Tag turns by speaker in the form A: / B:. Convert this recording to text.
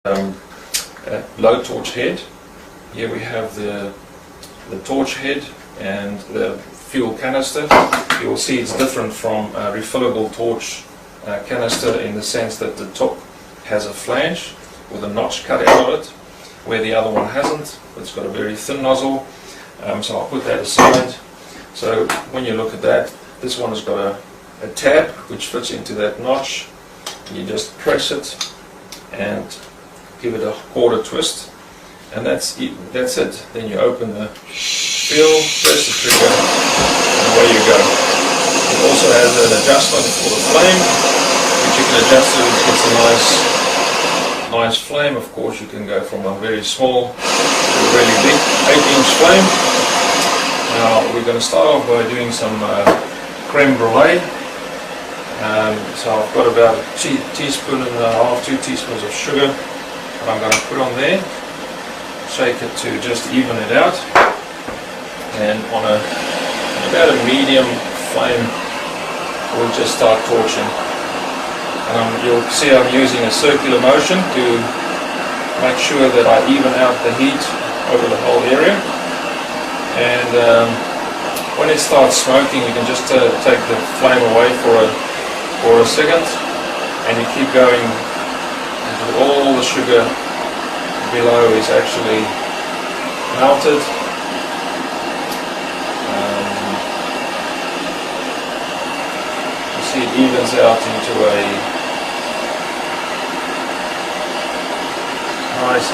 A: low torch head. Here we have the torch head and the fuel canister. You will see it's different from a refillable torch canister in the sense that the top has a flange with a notch cut out of it, where the other one hasn't. It's got a very thin nozzle, so I'll put that aside. So when you look at that, this one has got a tab which fits into that notch. You just press it and give it a quarter twist, and that's it. Then you open the fuel, press the trigger, and away you go. It also has an adjustment for the flame, which you can adjust it if it's a nice flame. Of course, you can go from a very small to a really big 8-inch flame. Now we're going to start off by doing some creme brulee. So I've got about a teaspoon and a half, 2 teaspoons of sugar that I'm going to put on there. Shake it to just even it out, and on about a medium flame we'll just start torching. You'll see I'm using a circular motion to make sure that I even out the heat over the whole area. And when it starts smoking, you can just take the flame away for a second, and you keep going until all the sugar below is actually melted. You see it evens out into a nice